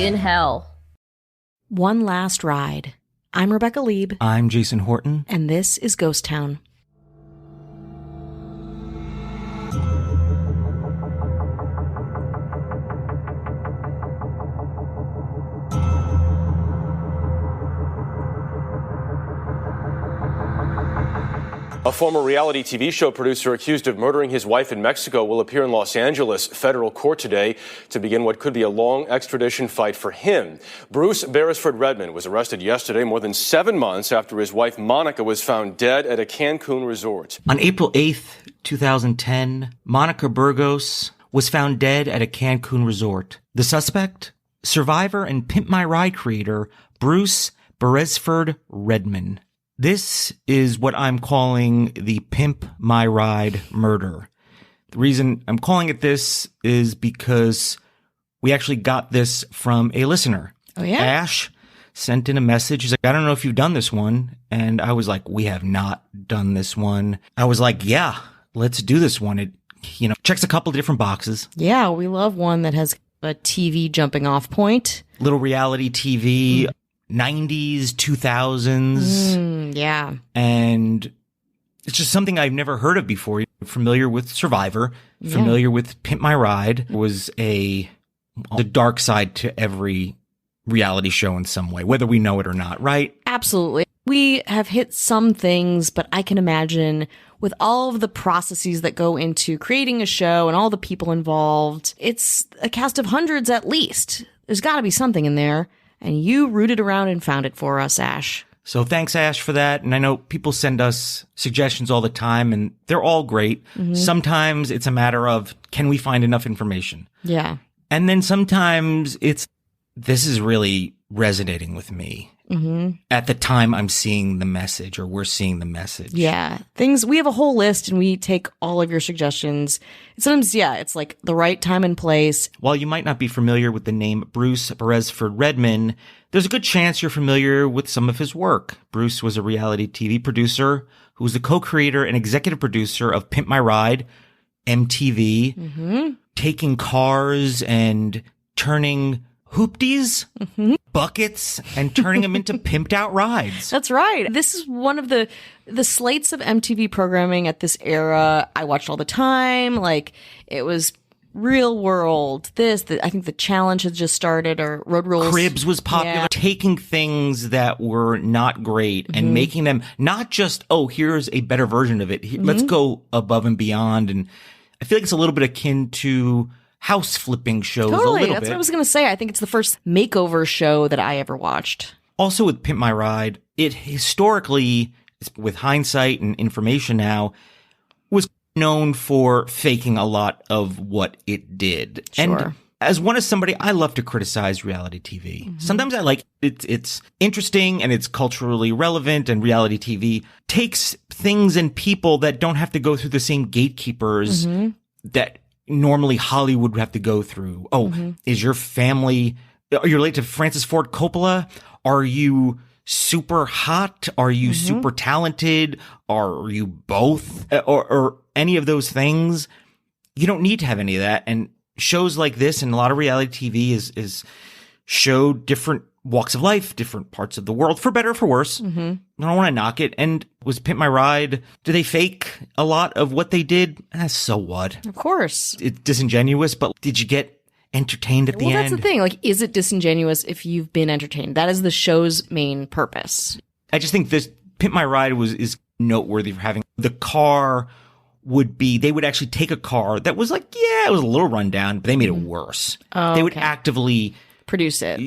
in hell. One Last Ride. I'm Rebecca Lieb. I'm Jason Horton. And this is Ghost Town. A former reality TV show producer accused of murdering his wife in Mexico will appear in Los Angeles federal court today to begin what could be a long extradition fight for him. Bruce Beresford-Redman was arrested yesterday, more than 7 months after his wife Monica was found dead at a Cancun resort. On April 8th, 2010, Monica Burgos was found dead at a Cancun resort. The suspect? Survivor and Pimp My Ride creator Bruce Beresford-Redman. This is what I'm calling the Pimp My Ride murder. The reason I'm calling it this is because we actually got this from a listener. Oh, yeah? Ash sent in a message. He's like, I don't know if you've done this one. And I was like, we have not done this one. I was like, yeah, let's do this one. It, checks a couple different boxes. Yeah, we love one that has a TV jumping off point. Little reality TV. 90s, 2000s. Yeah. And it's just something I've never heard of before. Familiar with Survivor, familiar with Pimp My Ride, was the dark side to every reality show in some way, whether we know it or not, right? Absolutely. We have hit some things, but I can imagine with all of the processes that go into creating a show and all the people involved, it's a cast of hundreds at least. There's got to be something in there. And you rooted around and found it for us, Ash. So thanks, Ash, for that. And I know people send us suggestions all the time, and they're all great. Mm-hmm. Sometimes it's a matter of, can we find enough information? Yeah. And then sometimes this is really resonating with me. Mm-hmm. At the time I'm seeing the message, or we're seeing the message. Yeah. We have a whole list, and we take all of your suggestions. Sometimes, it's like the right time and place. While you might not be familiar with the name Bruce Beresford-Redman, there's a good chance you're familiar with some of his work. Bruce was a reality TV producer who was the co-creator and executive producer of Pimp My Ride, MTV, taking cars and turning hoopties, buckets, and turning them into pimped out rides. That's right. This is one of the slates of MTV programming at this era I watched all the time. Like, it was Real World, I think The Challenge had just started, or Road Rules. Cribs was popular. Yeah. Taking things that were not great and making them not just, here's a better version of it. Let's go above and beyond. And I feel like it's a little bit akin to house flipping shows. Totally. That's what I was going to say. I think it's the first makeover show that I ever watched. Also with Pimp My Ride, it historically, with hindsight and information now, was known for faking a lot of what it did. Sure. And as somebody, I love to criticize reality TV. Mm-hmm. Sometimes I like it's interesting and it's culturally relevant, and reality TV takes things and people that don't have to go through the same gatekeepers that normally Hollywood would have to go through. Is your family, are you related to Francis Ford Coppola? Are you super hot? Are you super talented? Are you both? Or any of those things? You don't need to have any of that. And shows like this and a lot of reality TV is show different walks of life, different parts of the world, for better or for worse. I don't want to knock it. And was Pimp My Ride, do they fake a lot of what they did? So what? Of course. It's disingenuous, but did you get entertained at the end? Well, that's the thing. Like, is it disingenuous if you've been entertained? That is the show's main purpose. I just think this Pimp My Ride is noteworthy for having the car they would actually take a car that was like, it was a little rundown, but they made it worse. They would actively produce it.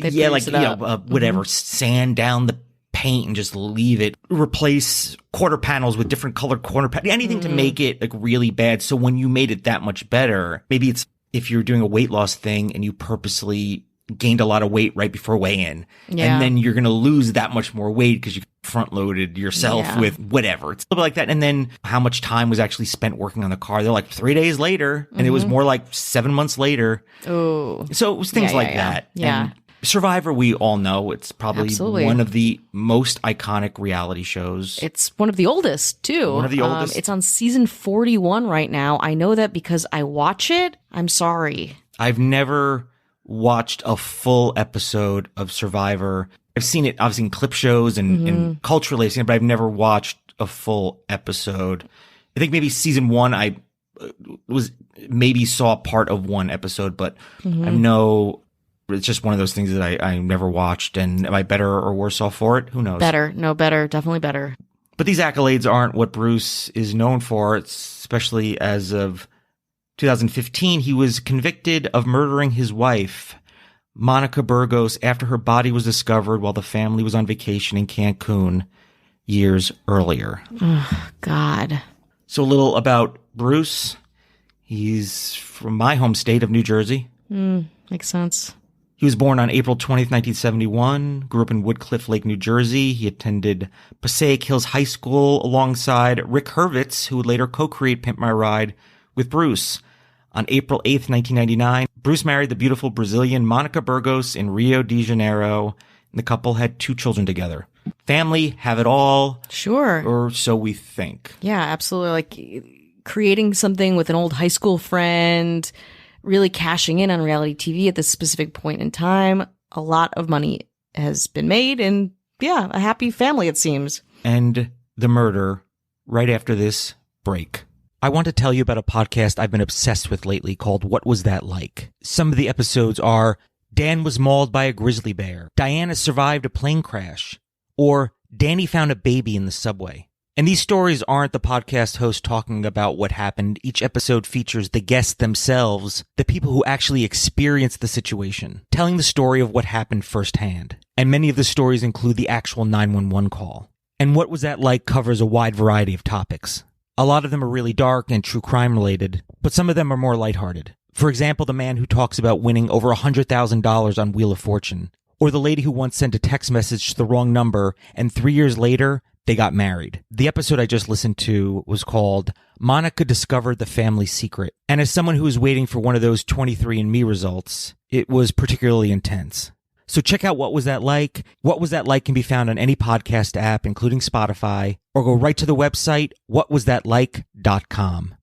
Whatever, sand down the paint and just leave it. Replace quarter panels with different colored quarter panels. Anything to make it like really bad. So when you made it that much better, maybe it's if you're doing a weight loss thing and you purposely gained a lot of weight right before weigh-in, and then you're going to lose that much more weight because you front-loaded yourself with whatever. It's a little bit like that. And then how much time was actually spent working on the car? They're like 3 days later, and it was more like 7 months later. Oh, so it was things like that. Yeah. And Survivor, we all know it's probably one of the most iconic reality shows. It's one of the oldest, too. One of the oldest. It's on season 41 right now. I know that because I watch it. I'm sorry. I've never watched a full episode of Survivor. I've seen it, obviously, in clip shows and culturally, I've seen it, but I've never watched a full episode. I think maybe season 1, I saw part of one episode, but it's just one of those things that I never watched. And am I better or worse off for it? Who knows? Better. No, better. Definitely better. But these accolades aren't what Bruce is known for, especially as of 2015. He was convicted of murdering his wife, Monica Burgos, after her body was discovered while the family was on vacation in Cancun years earlier. Oh, God. So a little about Bruce. He's from my home state of New Jersey. Makes sense. He was born on April 20th, 1971, grew up in Woodcliff Lake, New Jersey. He attended Passaic Hills High School alongside Rick Hurwitz, who would later co-create Pimp My Ride with Bruce. On April 8th, 1999, Bruce married the beautiful Brazilian Monica Burgos in Rio de Janeiro, and the couple had 2 children together. Family, have it all. Sure. Or so we think. Yeah, absolutely. Like creating something with an old high school friend, really cashing in on reality TV at this specific point in time. A lot of money has been made, and yeah, a happy family, it seems. And the murder right after this break. I want to tell you about a podcast I've been obsessed with lately called What Was That Like? Some of the episodes are Dan was mauled by a grizzly bear, Diana survived a plane crash, or Danny found a baby in the subway. And these stories aren't the podcast host talking about what happened. Each episode features the guests themselves, the people who actually experienced the situation, telling the story of what happened firsthand. And many of the stories include the actual 911 call. And What Was That Like covers a wide variety of topics. A lot of them are really dark and true crime related, but some of them are more lighthearted. For example, the man who talks about winning over $100,000 on Wheel of Fortune, or the lady who once sent a text message to the wrong number and 3 years later, they got married. The episode I just listened to was called Monica Discovered the Family Secret. And as someone who was waiting for one of those 23andMe results, it was particularly intense. So check out What Was That Like? What Was That Like can be found on any podcast app, including Spotify, or go right to the website, whatwasthatlike.com.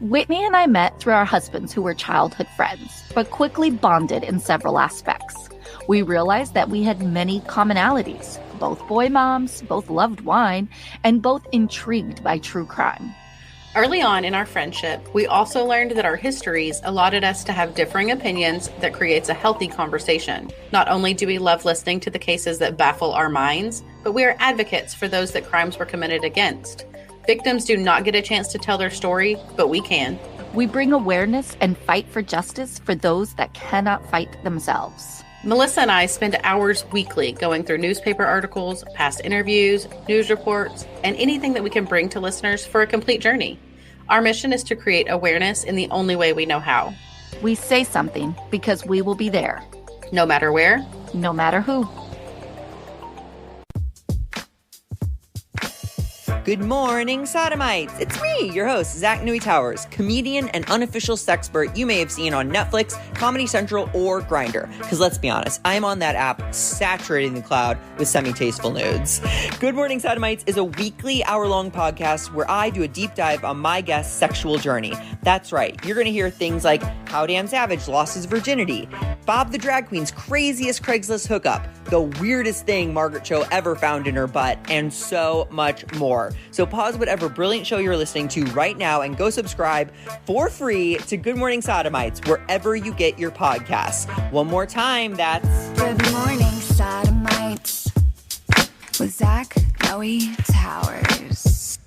Whitney and I met through our husbands who were childhood friends, but quickly bonded in several aspects. We realized that we had many commonalities, both boy moms, both loved wine, and both intrigued by true crime. Early on in our friendship, we also learned that our histories allotted us to have differing opinions that creates a healthy conversation. Not only do we love listening to the cases that baffle our minds, but we are advocates for those that crimes were committed against. Victims do not get a chance to tell their story, but we can. We bring awareness and fight for justice for those that cannot fight themselves. Melissa and I spend hours weekly going through newspaper articles, past interviews, news reports, and anything that we can bring to listeners for a complete journey. Our mission is to create awareness in the only way we know how. We say something because we will be there. No matter where, no matter who. Good morning, Sodomites! It's me, your host, Zach Newey Towers, comedian and unofficial sexpert you may have seen on Netflix, Comedy Central, or Grindr. Because let's be honest, I'm on that app saturating the cloud with semi-tasteful nudes. Good Morning, Sodomites is a weekly hour-long podcast where I do a deep dive on my guest's sexual journey. That's right, you're going to hear things like how Dan Savage lost his virginity, Bob the Drag Queen's craziest Craigslist hookup, the weirdest thing Margaret Cho ever found in her butt, and so much more. So pause whatever brilliant show you're listening to right now and go subscribe for free to Good Morning Sodomites wherever you get your podcasts. One more time, that's Good Morning Sodomites with Zach Newey Towers.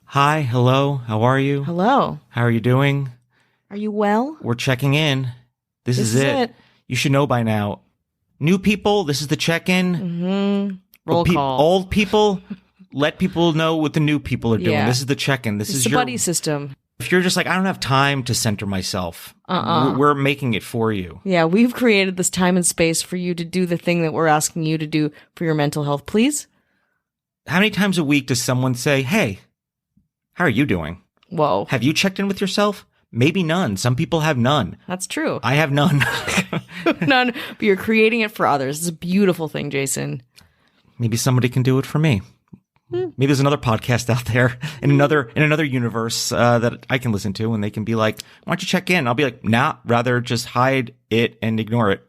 Hi, hello, how are you? Hello. How are you doing? Are you well? We're checking in. This is it. You should know by now. New people, this is the check-in. Mm-hmm. Roll call. Old people, let people know what the new people are doing. Yeah. This is the check-in. This is the your buddy system. If you're just like, I don't have time to center myself, we're making it for you. Yeah, we've created this time and space for you to do the thing that we're asking you to do for your mental health. Please? How many times a week does someone say, hey, how are you doing? Whoa. Have you checked in with yourself? Maybe none. Some people have none. That's true. I have none. None, but you're creating it for others. It's a beautiful thing, Jason. Maybe somebody can do it for me. Maybe there's another podcast out there in another universe that I can listen to, and they can be like, "Why don't you check in?" I'll be like, "Nah, rather just hide it and ignore it."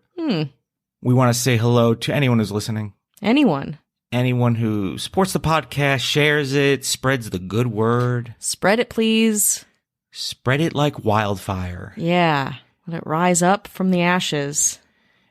We want to say hello to anyone who's listening. Anyone who supports the podcast, shares it, spreads the good word. Spread it, please. Spread it like wildfire. Yeah. Let it rise up from the ashes.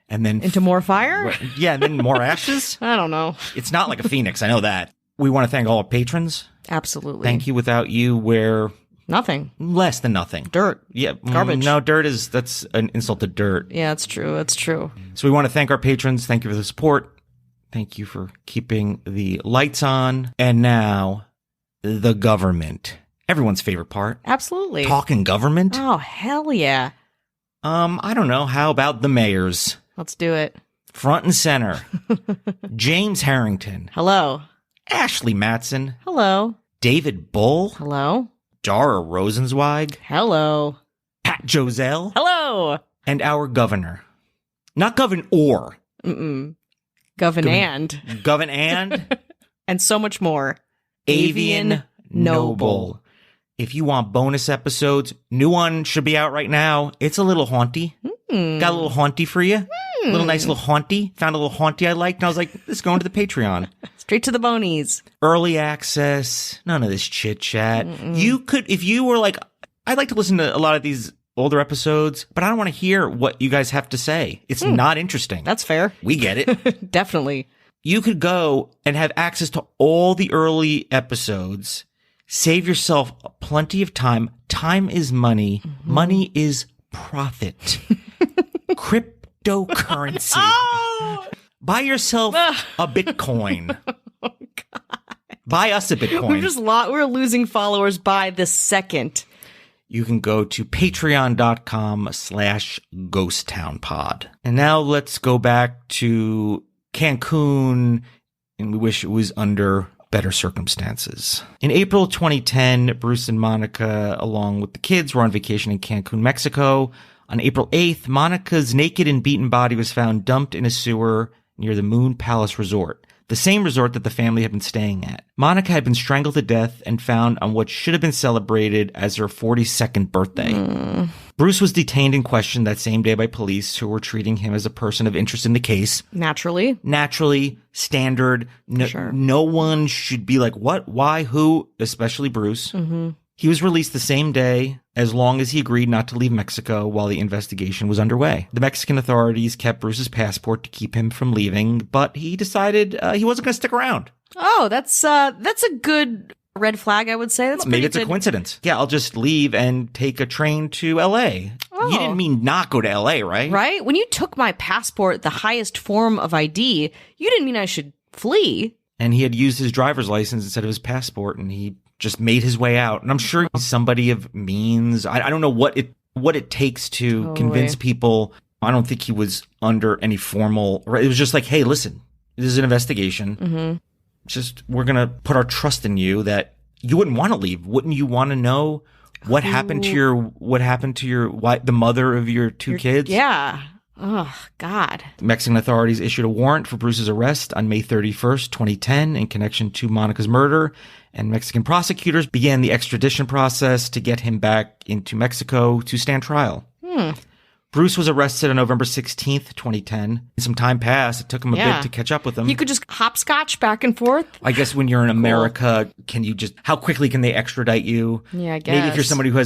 And then into more fire? Yeah, and then more ashes? I don't know. It's not like a phoenix. I know that. We want to thank all our patrons. Absolutely. Thank you. Without you, we're nothing. Less than nothing. Dirt. Yeah. Garbage. No, that's an insult to dirt. Yeah, it's true. It's true. So we want to thank our patrons. Thank you for the support. Thank you for keeping the lights on. And now, the government. Everyone's favorite part. Absolutely. Talking government. Oh, hell yeah. I don't know. How about the mayors? Let's do it. Front and center. James Harrington. Hello. Ashley Matson. Hello. David Bull. Hello. Dara Rosenzweig. Hello. Pat Joselle. Hello. And our governor. Not govern or. Governand. Governand. And so much more. Avian Noble. If you want bonus episodes, new one should be out right now. It's a little haunty. Got a little haunty for you. A little nice little haunty. Found a little haunty I liked, and I was like, this is going to the Patreon. Straight to the bonies. Early access. None of this chit chat. You could, if you were like, I'd like to listen to a lot of these older episodes, but I don't want to hear what you guys have to say. It's not interesting. That's fair. We get it. Definitely. You could go and have access to all the early episodes. Save yourself plenty of time. Time is money. Money is profit. Cryptocurrency. Oh! Buy yourself a Bitcoin. Oh, God. Buy us a Bitcoin. We're losing followers by the second. You can go to patreon.com/ghosttownpod. And now let's go back to Cancun, and we wish it was under better circumstances. In April 2010, Bruce and Monica, along with the kids, were on vacation in Cancun, Mexico. On April 8th, Monica's naked and beaten body was found dumped in a sewer near the Moon Palace Resort, the same resort that the family had been staying at. Monica had been strangled to death and found on what should have been celebrated as her 42nd birthday. Bruce was detained and questioned that same day by police, who were treating him as a person of interest in the case. Naturally, standard. No one should be like, what, why, who, especially Bruce. He was released the same day, as long as he agreed not to leave Mexico while the investigation was underway. The Mexican authorities kept Bruce's passport to keep him from leaving, but he decided he wasn't going to stick around. Oh, that's a good red flag, I would say. Maybe it's a coincidence. Yeah, I'll just leave and take a train to L.A. Oh. You didn't mean not go to L.A., right? Right? When you took my passport, the highest form of ID, you didn't mean I should flee. And he had used his driver's license instead of his passport, and he just made his way out. And I'm sure he's somebody of means. I don't know what it takes to convince people. I don't think he was under any formal. It was just like, hey, listen, this is an investigation. Just, we're going to put our trust in you that you wouldn't want to leave. Wouldn't you want to know what happened to the mother of your two kids? Yeah. Oh, God. Mexican authorities issued a warrant for Bruce's arrest on May 31st, 2010, in connection to Monica's murder, and Mexican prosecutors began the extradition process to get him back into Mexico to stand trial. Bruce was arrested on November 16th, 2010. Some time passed. It took him a bit to catch up with him. You could just hopscotch back and forth. I guess when you're in America, how quickly can they extradite you? Yeah, I guess. Maybe if you're somebody who I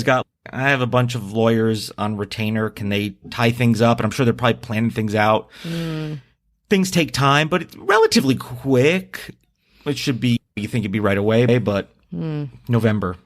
have a bunch of lawyers on retainer, can they tie things up? And I'm sure they're probably planning things out. Things take time, but it's relatively quick. It should be, you think it'd be right away, but November.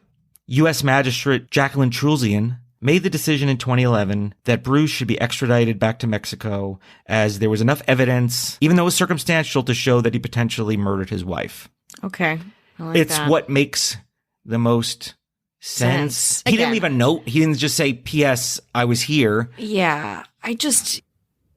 U.S. Magistrate Jacqueline Trulzian made the decision in 2011 that Bruce should be extradited back to Mexico, as there was enough evidence, even though it was circumstantial, to show that he potentially murdered his wife. Okay. I like it's that. what makes the most sense. He didn't leave a note. He didn't just say, P.S., I was here. Yeah.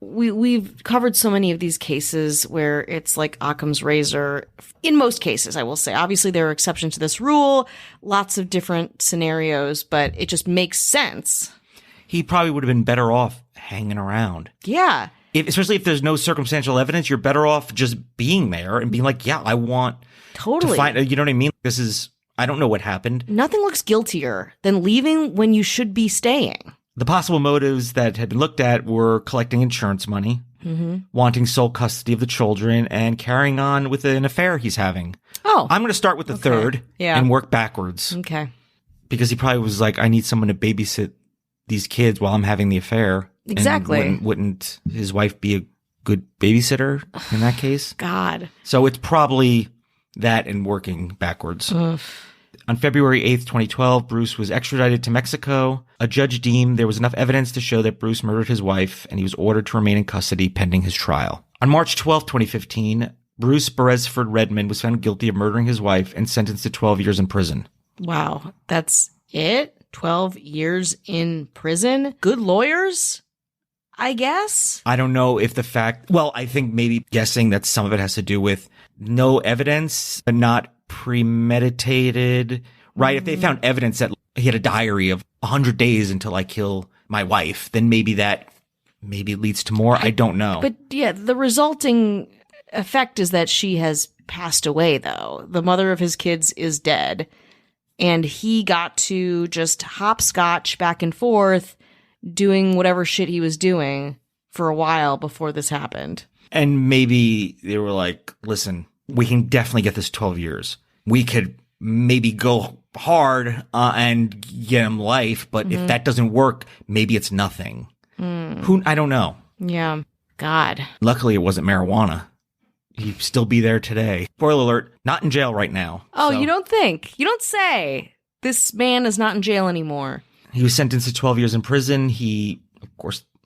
We've covered so many of these cases where it's like Occam's razor. In most cases, I will say. Obviously, there are exceptions to this rule, lots of different scenarios, but it just makes sense. He probably would have been better off hanging around. Yeah. Especially if there's no circumstantial evidence, you're better off just being there and being like, yeah, I want Totally. You know what I mean? I don't know what happened. Nothing looks guiltier than leaving when you should be staying. The possible motives that had been looked at were collecting insurance money, wanting sole custody of the children, and carrying on with an affair he's having. Oh. I'm going to start with the third and work backwards. Okay. Because he probably was like, I need someone to babysit these kids while I'm having the affair. Exactly. And wouldn't his wife be a good babysitter in that case? God. So it's probably that and working backwards. On February 8th, 2012, Bruce was extradited to Mexico. A judge deemed there was enough evidence to show that Bruce murdered his wife, and he was ordered to remain in custody pending his trial. On March 12th, 2015, Bruce Beresford-Redman was found guilty of murdering his wife and sentenced to 12 years in prison. Wow. That's it? 12 years in prison? Good lawyers, I guess? I don't know if I think maybe guessing that some of it has to do with no evidence, but not premeditated, right? If they found evidence that he had a diary of 100 days until I kill my wife, then maybe it leads to more. I don't know. But yeah, the resulting effect is that she has passed away, though. The mother of his kids is dead, and he got to just hopscotch back and forth doing whatever shit he was doing for a while before this happened. And maybe they were like, listen, we can definitely get this 12 years. We could maybe go hard and get him life, but if that doesn't work, maybe it's nothing. I don't know. Yeah. God. Luckily, it wasn't marijuana. He'd still be there today. Spoiler alert, not in jail right now. Oh, so. You don't think? You don't say. This man is not in jail anymore. He was sentenced to 12 years in prison. He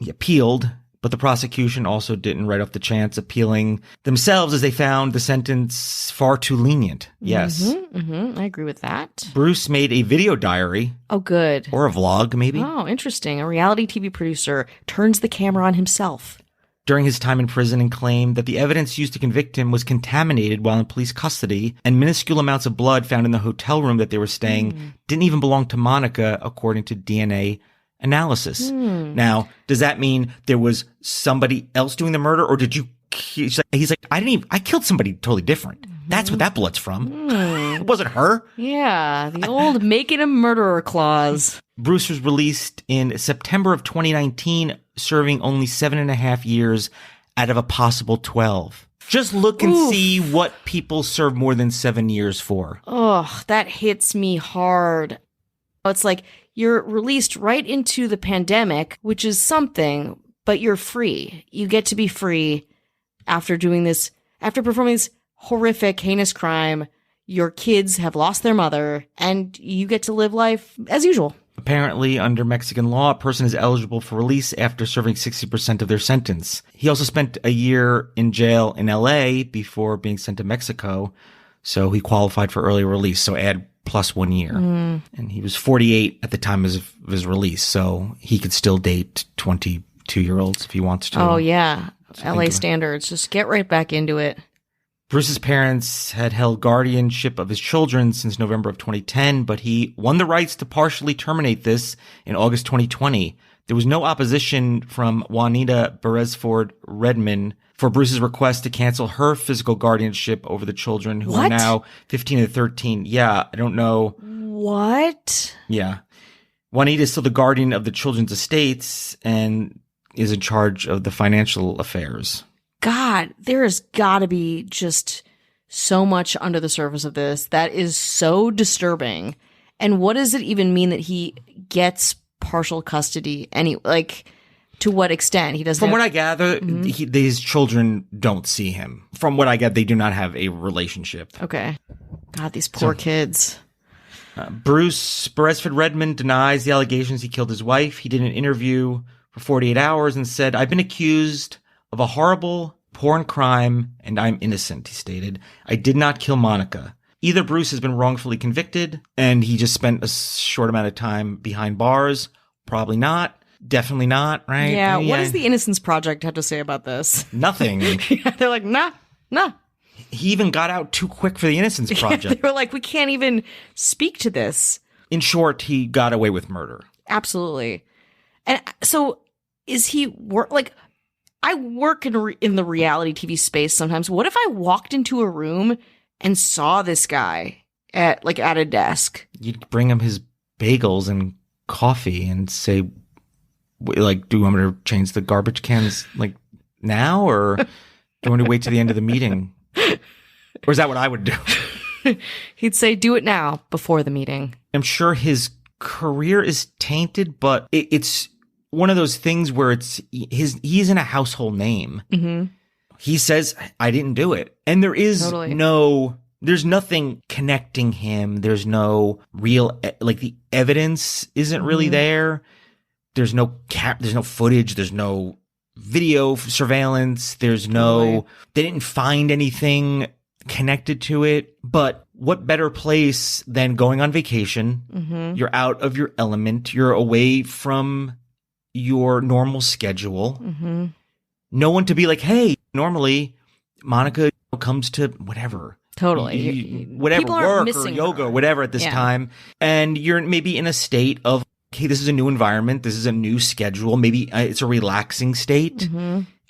appealed, but the prosecution also didn't write off the chance appealing themselves as they found the sentence far too lenient. Yes. I agree with that. Bruce made a video diary. Oh, good. Or a vlog, maybe. Oh, interesting. A reality TV producer turns the camera on himself. During his time in prison, and claimed that the evidence used to convict him was contaminated while in police custody, and minuscule amounts of blood found in the hotel room that they were staying didn't even belong to Monica, according to DNA analysis. Now, does that mean there was somebody else doing the murder, or did you? He's like, I killed somebody totally different. That's what that blood's from. It wasn't her. Yeah, the old making a murderer clause. Bruce was released in September of 2019, serving only 7.5 years out of a possible 12. Just look and see what people serve more than 7 years for. Oh, that hits me hard. It's like you're released right into the pandemic, which is something, but you're free. You get to be free after doing this, after performing this horrific, heinous crime. Your kids have lost their mother, and you get to live life as usual. Apparently, under Mexican law, a person is eligible for release after serving 60% of their sentence. He also spent a year in jail in LA before being sent to Mexico, so he qualified for early release, so add plus 1 year. And he was 48 at the time of his release, so he could still date 22-year-olds if he wants to. Oh, yeah. LA standards. Just get right back into it. Bruce's parents had held guardianship of his children since November of 2010, but he won the rights to partially terminate this in August 2020. There was no opposition from Juanita Beresford-Redman for Bruce's request to cancel her physical guardianship over the children, who are now 15 and 13. Yeah, I don't know. What? Yeah. Juanita is still the guardian of the children's estates and is in charge of the financial affairs. God, there has got to be just so much under the surface of this that is so disturbing. And what does it even mean that he gets partial custody? To what extent? He doesn't. From what I gather, these children don't see him. From what I get, they do not have a relationship. Okay. God, these poor kids. Bruce Beresford-Redman denies the allegations he killed his wife. He did an interview for 48 hours and said, "I've been accused of a horrible porn crime, and I'm innocent," he stated. "I did not kill Monica. Either Bruce has been wrongfully convicted, and he just spent a short amount of time behind bars. Probably not. Definitely not, right?" Yeah, what does the Innocence Project have to say about this? Nothing. They're like, nah. He even got out too quick for the Innocence Project. They were like, we can't even speak to this. In short, he got away with murder. Absolutely. And so is he I work in the reality TV space sometimes. What if I walked into a room and saw this guy at a desk. You'd bring him his bagels and coffee and say, like, do you want me to change the garbage cans like now, or do you want to wait to the end of the meeting? Or is that what I would do? He'd say, do it now before the meeting. I'm sure his career is tainted, but it's one of those things where he's in a household name. Mm-hmm. He says, I didn't do it. And there is there's nothing connecting him. There's no real, like, the evidence isn't really there. There's no footage. There's no video surveillance. There's no, they didn't find anything connected to it. But what better place than going on vacation? Mm-hmm. You're out of your element. You're away from your normal schedule. Mm-hmm. No one to be like, hey, normally Monica comes to whatever. Totally. Whatever, work or yoga or whatever at this time. And you're maybe in a state of, okay, this is a new environment. This is a new schedule. Maybe it's a relaxing state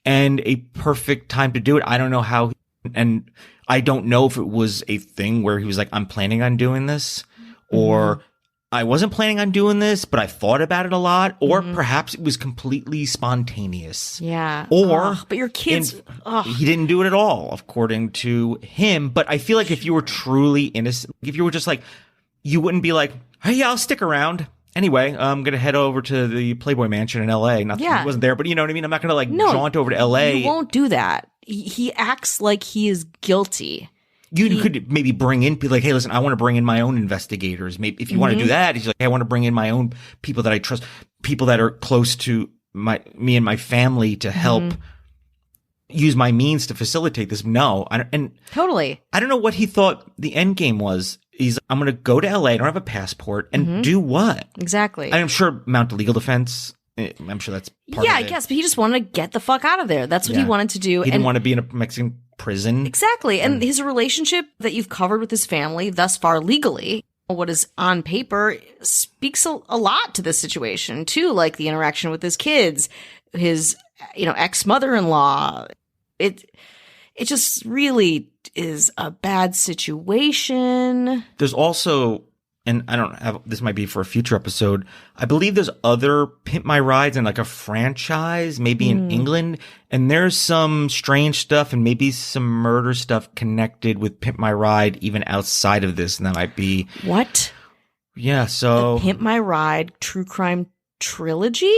and a perfect time to do it. I don't know how, and I don't know if it was a thing where he was like, I'm planning on doing this, or I wasn't planning on doing this, but I thought about it a lot, or perhaps it was completely spontaneous. Yeah. Or but your kids, he didn't do it at all, according to him. But I feel like if you were truly innocent, if you were just like, you wouldn't be like, hey, yeah, I'll stick around. Anyway, I'm going to head over to the Playboy Mansion in LA. Not that he wasn't there, but you know what I mean? I'm not going to jaunt over to LA. You won't do that. He acts like he is guilty. You could maybe bring in people like, hey, listen, I want to bring in my own investigators. Maybe if you want to do that, he's like, hey, I want to bring in my own people that I trust, people that are close to me and my family to help use my means to facilitate this. No. Totally. I don't know what he thought the end game was. I'm going to go to LA. I don't have a passport and do what? Exactly. I'm sure mount a legal defense. I'm sure that's part of it. Yeah, I guess, but he just wanted to get the fuck out of there. That's what he wanted to do. He didn't want to be in a Mexican prison. Exactly. And his relationship that you've covered with his family thus far legally, what is on paper, speaks a lot to this situation too, like the interaction with his kids, his, ex-mother-in-law. It just really is a bad situation. There's also, and I don't have, this might be for a future episode, I believe there's other Pimp My Rides and like a franchise, maybe in England, and there's some strange stuff and maybe some murder stuff connected with Pimp My Ride even outside of this, and that might be... What? Yeah, so... The Pimp My Ride true crime trilogy?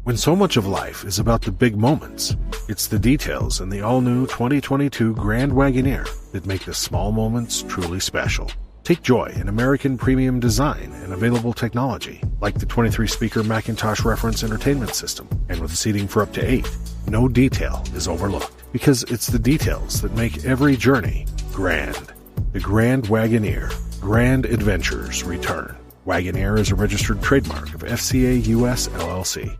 When so much of life is about the big moments, it's the details in the all-new 2022 Grand Wagoneer that make the small moments truly special. Take joy in American premium design and available technology, like the 23-speaker Macintosh reference entertainment system, and with seating for up to 8. No detail is overlooked, because it's the details that make every journey grand. The Grand Wagoneer. Grand adventures return. Wagoneer is a registered trademark of FCA US LLC.